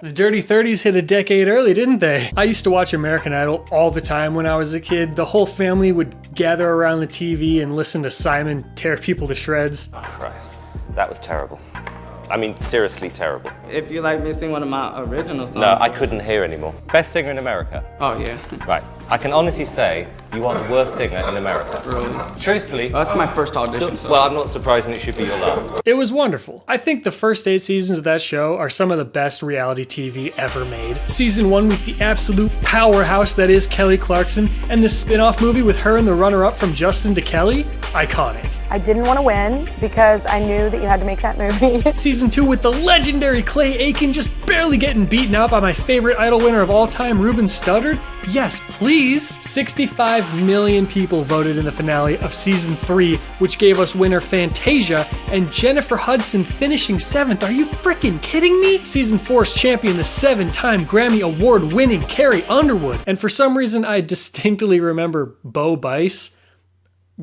The Dirty 30s hit a decade early, didn't they? I used to watch American Idol all the time when I was a kid. The whole family would gather around the TV and listen to Simon tear people to shreds. Oh, Christ. That was terrible. I mean, seriously terrible. If you like me to sing one of my original songs. No, I couldn't hear anymore. Best singer in America? Oh, yeah. Right. I can honestly say you are the worst singer in America. Really? Truthfully. That's my first audition song. Well, I'm not surprised, and it should be your last. It was wonderful. I think the first 8 seasons of that show are some of the best reality TV ever made. Season 1 with the absolute powerhouse that is Kelly Clarkson, and the spin-off movie with her and the runner-up from Justin to Kelly, iconic. I didn't want to win because I knew that you had to make that movie. Season 2 with the legendary Clay Aiken just barely getting beaten out by my favorite Idol winner of all time, Ruben Studdard. Yes, please. 65 million people voted in the finale of Season 3, which gave us winner Fantasia and Jennifer Hudson finishing 7th. Are you freaking kidding me? Season 4's champion, the 7-time Grammy Award-winning Carrie Underwood. And for some reason, I distinctly remember Bo Bice.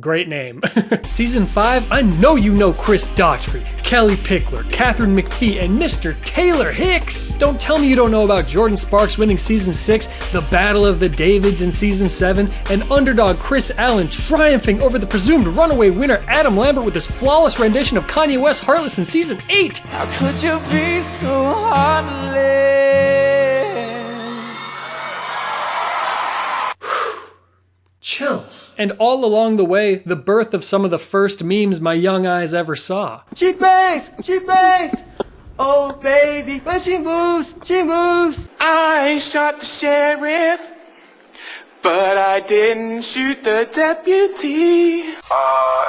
Great name. Season 5, I know you know Chris Daughtry, Kelly Pickler, Catherine McPhee, and Mr. Taylor Hicks. Don't tell me you don't know about Jordan Sparks winning Season 6, the Battle of the Davids in Season 7, and underdog Chris Allen triumphing over the presumed runaway winner Adam Lambert with his flawless rendition of Kanye West's Heartless in Season 8. How could you be so heartless? Chills. And all along the way, the birth of some of the first memes my young eyes ever saw. She bangs! She bangs! Oh baby, when she moves, she moves. I shot the sheriff, but I didn't shoot the deputy.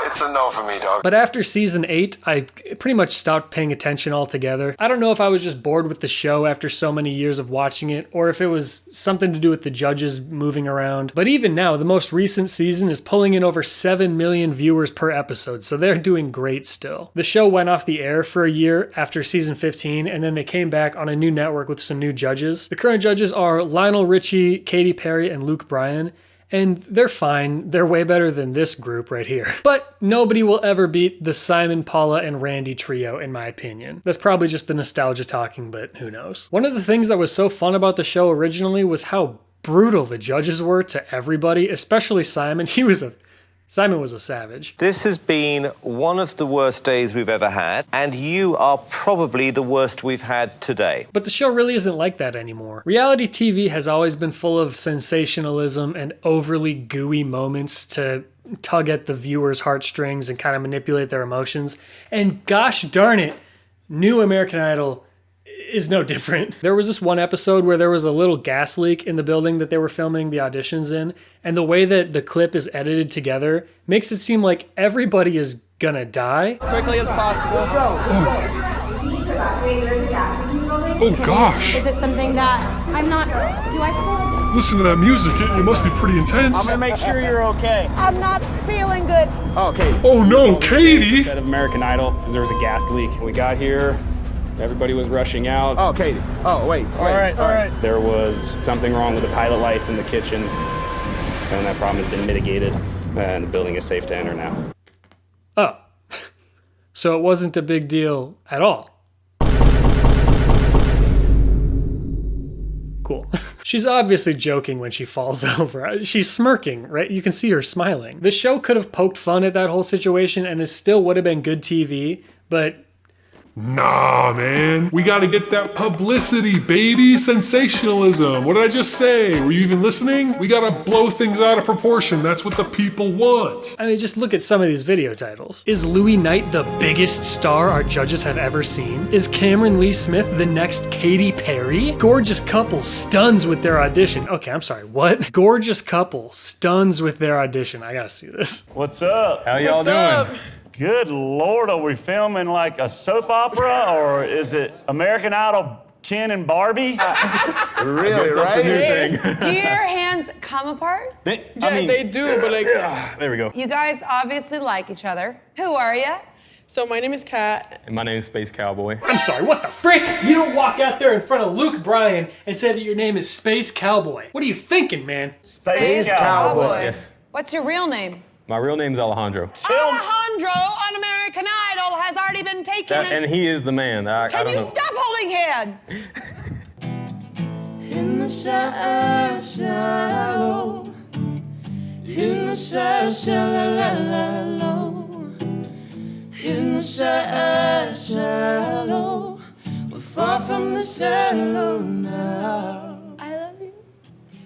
It's a no for me, dog. But after Season 8, I pretty much stopped paying attention altogether. I don't know if I was just bored with the show after so many years of watching it, or if it was something to do with the judges moving around. But even now, the most recent season is pulling in over 7 million viewers per episode, so they're doing great still. The show went off the air for a year after Season 15, and then they came back on a new network with some new judges. The current judges are Lionel Richie, Katy Perry, and Luke Bryan. And they're fine. They're way better than this group right here. But nobody will ever beat the Simon, Paula, and Randy trio, in my opinion. That's probably just the nostalgia talking, but who knows. One of the things that was so fun about the show originally was how brutal the judges were to everybody, especially Simon. Simon was a savage. This has been one of the worst days we've ever had, and you are probably the worst we've had today. But the show really isn't like that anymore. Reality TV has always been full of sensationalism and overly gooey moments to tug at the viewer's heartstrings and kind of manipulate their emotions. And gosh darn it, New American Idol is no different. There was this one episode where there was a little gas leak in the building that they were filming the auditions in, and the way that the clip is edited together makes it seem like everybody is gonna die. Quickly as possible. Oh gosh! Is it something that I'm not, do I still? Listen to that music, it must be pretty intense. I'm gonna make sure you're okay. I'm not feeling good. Oh, Katie. Oh no, Katie! Set of American Idol, because there was a gas leak. When we got here, everybody was rushing out. Oh, Katie. Oh, wait. All right. There was something wrong with the pilot lights in the kitchen, and that problem has been mitigated, and the building is safe to enter now. Oh. So it wasn't a big deal at all. Cool. She's obviously joking when she falls over. She's smirking, right? You can see her smiling. The show could have poked fun at that whole situation and it still would have been good TV, but Nah, man. We gotta get that publicity, baby. Sensationalism. What did I just say? Were you even listening? We gotta blow things out of proportion. That's what the people want. I mean, just look at some of these video titles. Is Louis Knight the biggest star our judges have ever seen? Is Cameron Lee Smith the next Katy Perry? Gorgeous couple stuns with their audition. Okay, I'm sorry, what? Gorgeous couple stuns with their audition. I gotta see this. What's up? How y'all doing? Good Lord, are we filming like a soap opera or is it American Idol Ken and Barbie? Really, right? Do your hands come apart? They do, but like... There we go. You guys obviously like each other. Who are you? So my name is Kat. And my name is Space Cowboy. I'm sorry, what the frick? You don't walk out there in front of Luke Bryan and say that your name is Space Cowboy. What are you thinking, man? Space Cowboy. Yes. What's your real name? My real name's Alejandro. Alejandro on American Idol has already been taken. And he is the man. I Can don't you know. stop holding hands? the shallow, in the shallow, in the shallow, we're far from the shallow now. I love you.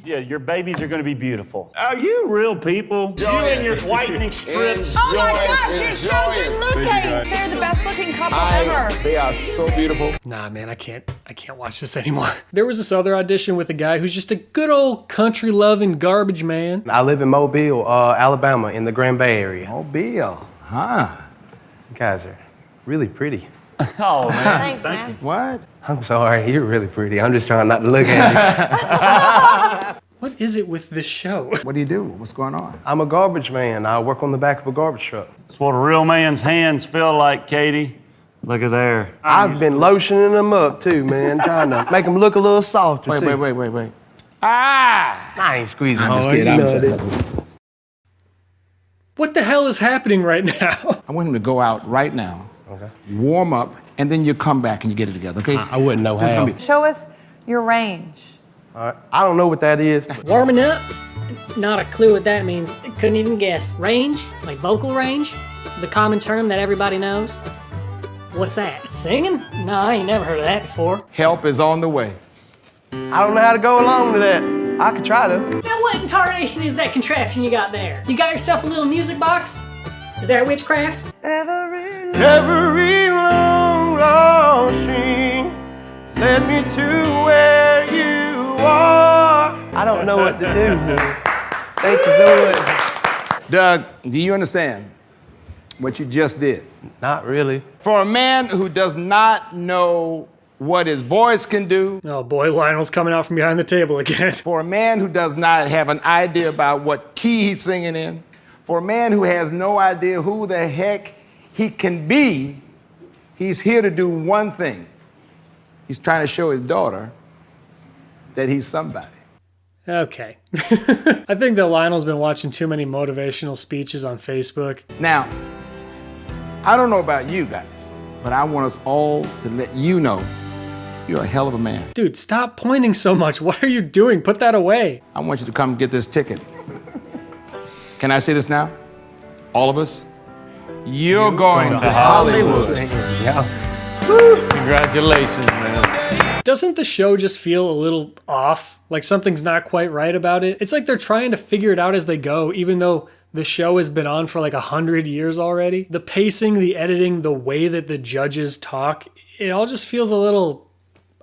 Yeah, your babies are going to be beautiful. Are you real people? You and your whitening strips. Oh my gosh, you're so good looking. They're the best looking couple ever. They are so beautiful. Nah, man, I can't watch this anymore. There was this other audition with a guy who's just a good old country-loving garbage man. I live in Mobile, Alabama, in the Grand Bay area. Mobile, huh? You guys are really pretty. Oh, man. Thanks, man. What? I'm sorry, you're really pretty. I'm just trying not to look at you. What is it with this show? What do you do? What's going on? I'm a garbage man. I work on the back of a garbage truck. That's what a real man's hands feel like, Katie. Look at there. I've been lotioning them up too, man, trying to make them look a little softer too. Wait. Ah! I ain't squeezing I'm just hard, kidding. you I'm know just that. kidding. What the hell is happening right now? I want him to go out right now, warm up, and then you come back and you get it together, okay? I wouldn't know how. Show us your range. All right. I don't know what that is. Warming up? Not a clue what that means. Couldn't even guess. Range? Like vocal range? The common term that everybody knows? What's that? Singing? No, I ain't never heard of that before. Help is on the way. I don't know how to go along with that. I could try though. Now what in tarnation is that contraption you got there? You got yourself a little music box? Is that witchcraft? Every long, long stream led me to where you are. I don't know what to do. Thank you so much. Doug, do you understand what you just did? Not really. For a man who does not know what his voice can do. Oh boy, Lionel's coming out from behind the table again. For a man who does not have an idea about what key he's singing in. For a man who has no idea who the heck he can be, he's here to do one thing. He's trying to show his daughter that he's somebody. Okay. I think that Lionel's been watching too many motivational speeches on Facebook. Now, I don't know about you guys, but I want us all to let you know you're a hell of a man. Dude, stop pointing so much. What are you doing? Put that away. I want you to come get this ticket. Can I say this now? All of us? You're going to Hollywood. Congratulations, man. Doesn't the show just feel a little off? Like something's not quite right about it? It's like they're trying to figure it out as they go, even though the show has been on for like 100 years already. The pacing, the editing, the way that the judges talk, it all just feels a little,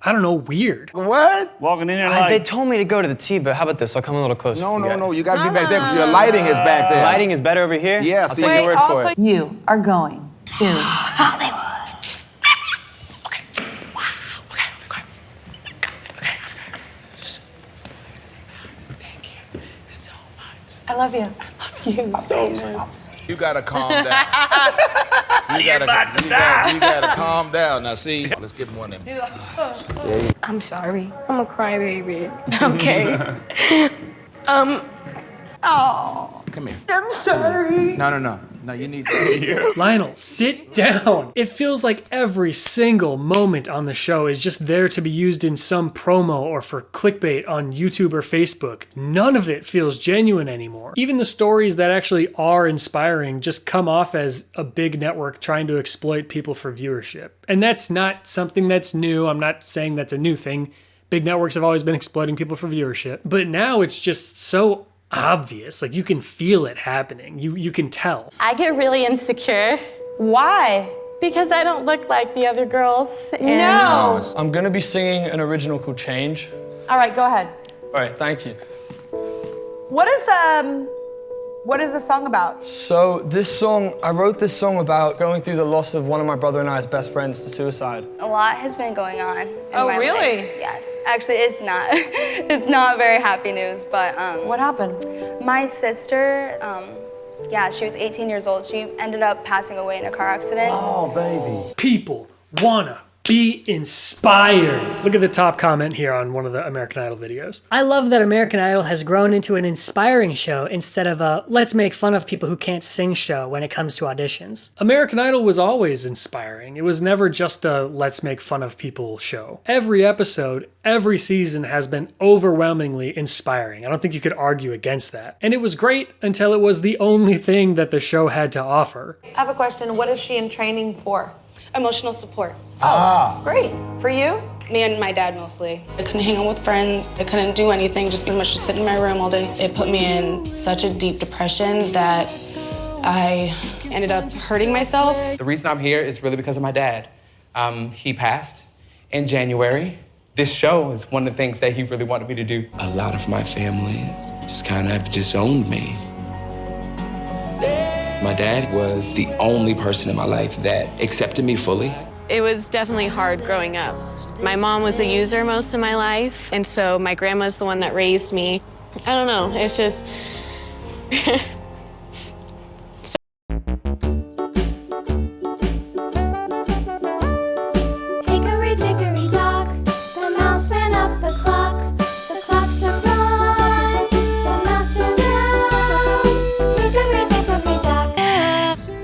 I don't know, weird. What? Walking in there like... They told me to go to the T, but how about this? I'll come a little closer. No, you gotta be back there because your lighting is back there. The lighting is better over here? Yeah, I'll see, take your word for it. You are going to Hollywood. I love you. I love you so much. You gotta calm down. You gotta calm down. Now see, let's give him one of them. I'm sorry. I'm a crybaby. Okay. Oh. Come here. I'm sorry. No, you need to. Lionel, sit down. It feels like every single moment on the show is just there to be used in some promo or for clickbait on YouTube or Facebook. None of it feels genuine anymore. Even the stories that actually are inspiring just come off as a big network trying to exploit people for viewership. And that's not something that's new. I'm not saying that's a new thing. Big networks have always been exploiting people for viewership. But now it's just so obvious. Like you can feel it happening. You can tell. I get really insecure. Why? Because I don't look like the other girls. And No. I'm gonna be singing an original called Change. All right, go ahead. All right, thank you. What is the song about? So I wrote this song about going through the loss of one of my brother and I's best friends to suicide. A lot has been going on in Oh, my really? life. Yes. Actually, it's not. It's not very happy news, but What happened? my sister, she was 18 years old. She ended up passing away in a car accident. Oh, baby. People wanna Be inspired. Look at the top comment here on one of the American Idol videos. I love that American Idol has grown into an inspiring show instead of a let's make fun of people who can't sing show when it comes to auditions. American Idol was always inspiring. It was never just a let's make fun of people show. Every episode, every season has been overwhelmingly inspiring. I don't think you could argue against that. And it was great until it was the only thing that the show had to offer. I have a question. What is she in training for? Emotional support. Oh, great. For you? Me and my dad mostly. I couldn't hang out with friends. I couldn't do anything, just pretty much just sit in my room all day. It put me in such a deep depression that I ended up hurting myself. The reason I'm here is really because of my dad. He passed in January. This show is one of the things that he really wanted me to do. A lot of my family just kind of disowned me. My dad was the only person in my life that accepted me fully. It was definitely hard growing up. My mom was a user most of my life, and so my grandma's the one that raised me. I don't know, it's just... Hickory dickory dock, the mouse ran up the clock. The clock struck one, the mouse ran down. Hickory dickory dock.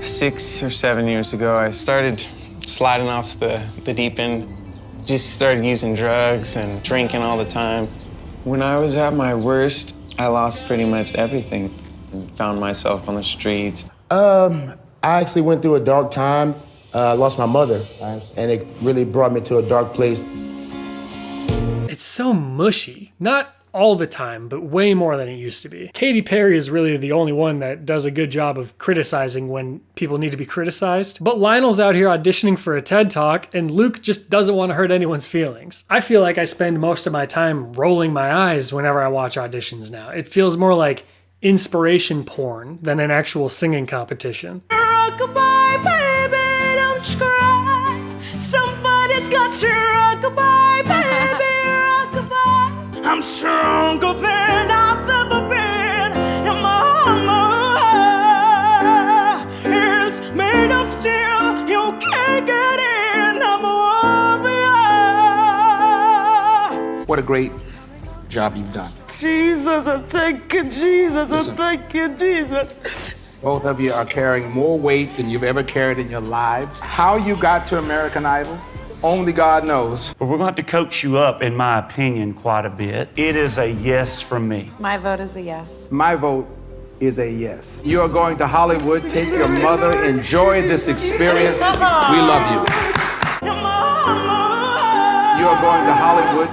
6 or 7 years ago, I started sliding off the deep end. Just started using drugs and drinking all the time. When I was at my worst, I lost pretty much everything and found myself on the streets. I actually went through a dark time. I lost my mother, and it really brought me to a dark place. It's so mushy. Not all the time, but way more than it used to be. Katy Perry is really the only one that does a good job of criticizing when people need to be criticized. But Lionel's out here auditioning for a TED Talk, and Luke just doesn't want to hurt anyone's feelings. I feel like I spend most of my time rolling my eyes whenever I watch auditions now. It feels more like inspiration porn than an actual singing competition. Rockabye, baby, don't you cry. Somebody's got to rockabye, baby, rockabye. I'm stronger than I've ever been, and my armor is made of steel. You can't get in. I'm a warrior. What a great job you've done. Jesus, I thank you, Jesus. I thank you, Jesus. Both of you are carrying more weight than you've ever carried in your lives. How you got to American Idol, only God knows. But we're going to have to coach you up, in my opinion, quite a bit. It is a yes from me. My vote is a yes. My vote is a yes. You are going to Hollywood, take your mother, enjoy this experience. We love you. You are going to Hollywood.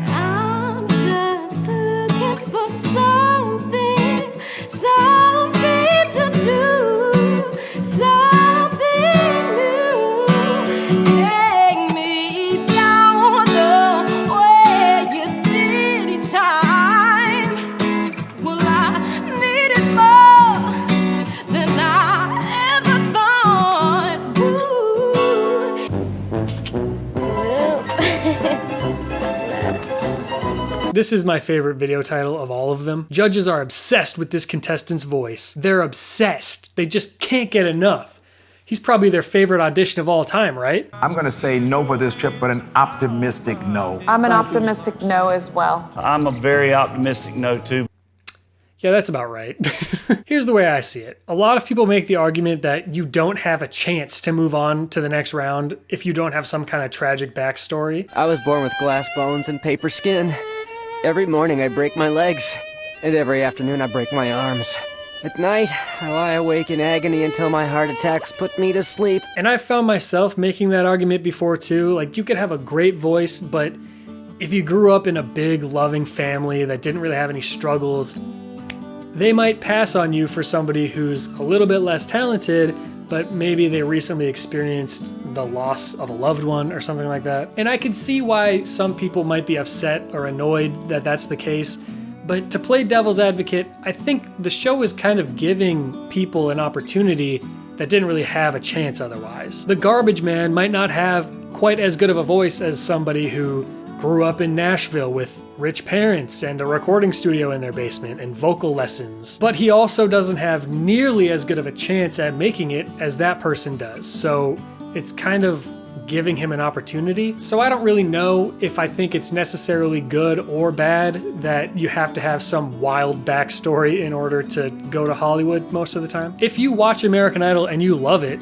I'm just looking for something to do, something new. Take me down the way you did each time. Well, I needed more than I ever thought. This is my favorite video title of all of them. Judges are obsessed with this contestant's voice. They're obsessed. They just can't get enough. He's probably their favorite audition of all time, right? I'm gonna say no for this trip, but an optimistic no. I'm an optimistic no as well. I'm a very optimistic no, too. Yeah, that's about right. Here's the way I see it. A lot of people make the argument that you don't have a chance to move on to the next round if you don't have some kind of tragic backstory. I was born with glass bones and paper skin. Every morning I break my legs, and every afternoon I break my arms. At night, I lie awake in agony until my heart attacks put me to sleep. And I've found myself making that argument before too. Like, you could have a great voice, but if you grew up in a big, loving family that didn't really have any struggles, they might pass on you for somebody who's a little bit less talented, but maybe they recently experienced the loss of a loved one or something like that. And I could see why some people might be upset or annoyed that that's the case. But to play devil's advocate, I think the show is kind of giving people an opportunity that didn't really have a chance otherwise. The garbage man might not have quite as good of a voice as somebody who grew up in Nashville with rich parents and a recording studio in their basement and vocal lessons. But he also doesn't have nearly as good of a chance at making it as that person does. So it's kind of giving him an opportunity. So I don't really know if I think it's necessarily good or bad that you have to have some wild backstory in order to go to Hollywood most of the time. If you watch American Idol and you love it,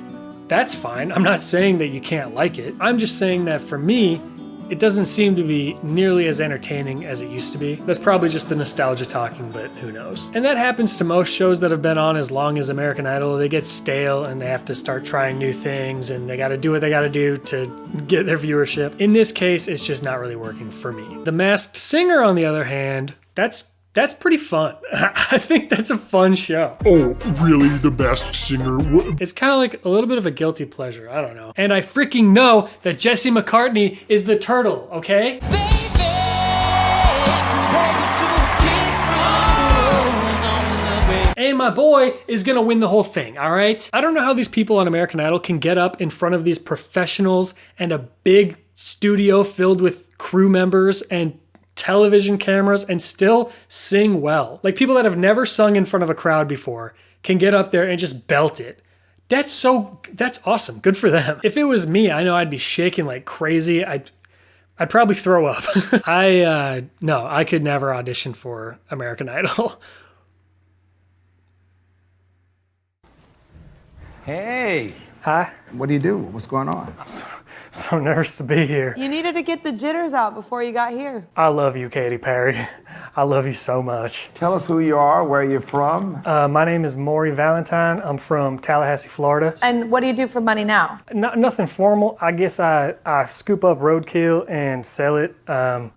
that's fine. I'm not saying that you can't like it. I'm just saying that for me, it doesn't seem to be nearly as entertaining as it used to be. That's probably just the nostalgia talking, but who knows. And that happens to most shows that have been on as long as American Idol. They get stale and they have to start trying new things and they gotta do what they gotta do to get their viewership. In this case, it's just not really working for me. The Masked Singer, on the other hand, that's pretty fun. I think that's a fun show. Oh, really? The Masked Singer? It's kind of like a little bit of a guilty pleasure. I don't know. And I freaking know that Jesse McCartney is the turtle, okay? And my boy is gonna win the whole thing, all right? I don't know how these people on American Idol can get up in front of these professionals and a big studio filled with crew members and television cameras and still sing well. Like people that have never sung in front of a crowd before can get up there and just belt it. That's awesome. Good for them. If it was me, I know I'd be shaking like crazy. I'd probably throw up. No, I could never audition for American Idol. Hey. Hi. What do you do? What's going on? I'm so nervous to be here. You needed to get the jitters out before you got here. I love you, Katy Perry. I love you so much. Tell us who you are, where you're from. My name is Maury Valentine. I'm from Tallahassee, Florida. And what do you do for money now? Nothing formal. I guess I scoop up roadkill and sell it,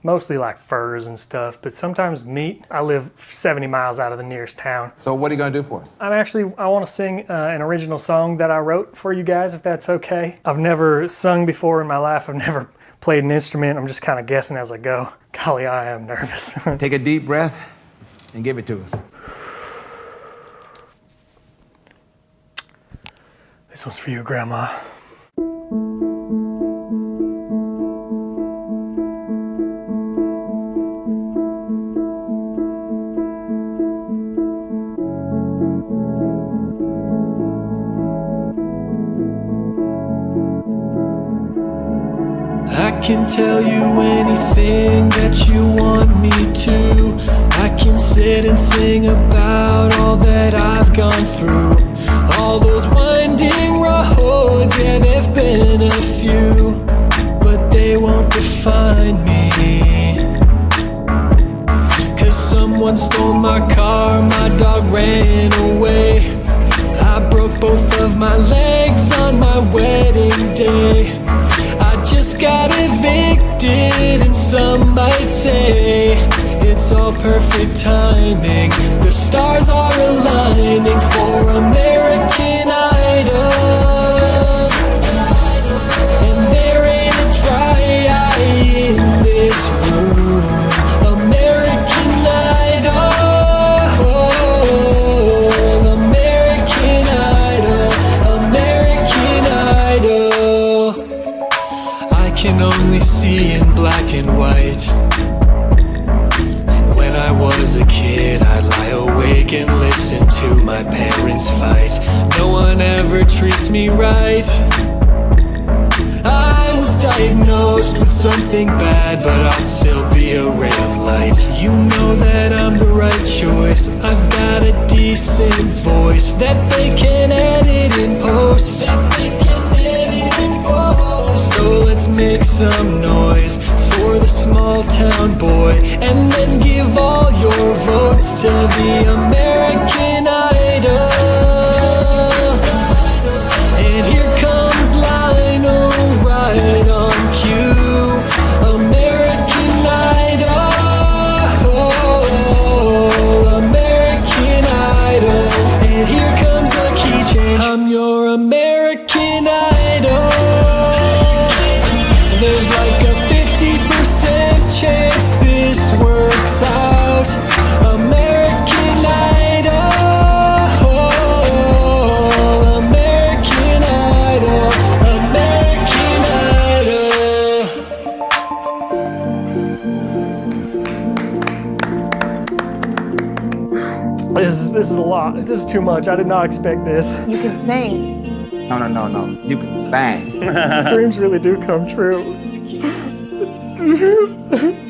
mostly like furs and stuff, but sometimes meat. I live 70 miles out of the nearest town. So what are you gonna do for us? I want to sing an original song that I wrote for you guys, if that's okay. I've never sung before in my life. I've never played an instrument. I'm just kind of guessing as I go. Golly, I am nervous. Take a deep breath and give it to us. This one's for you, Grandma. I can tell you anything that you want me to. I can sit and sing about all that I've gone through. All those winding roads, yeah, there've been a few, but they won't define me. 'Cause someone stole my car, my dog ran away. I broke both of my legs on my wedding day. I just got evicted and some might say it's all perfect timing. The stars are aligning for American Idol. And there ain't a dry eye in this room. American Idol. American Idol. American Idol. I can only see in black and white. And when I was a kid, I'd lie awake and listen to my parents fight. No one ever treats me right. I was diagnosed with something bad, but I'll still be a ray of light. You know that I'm the right choice. I've got a decent voice that they can edit in post. So let's make some noise for the small town boy, and then give all your votes to the American Idol. And here comes Lionel right on cue. American Idol. American Idol. And here comes a key change. I'm your American Idol. There's like a 50% chance this works out. American Idol. American Idol. American Idol. This is a lot. This is too much. I did not expect this. You can sing. No. You can sing. Dreams really do come true.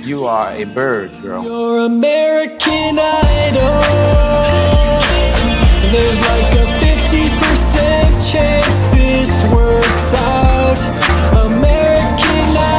You are a bird, girl. You're American Idol. There's like a 50% chance this works out.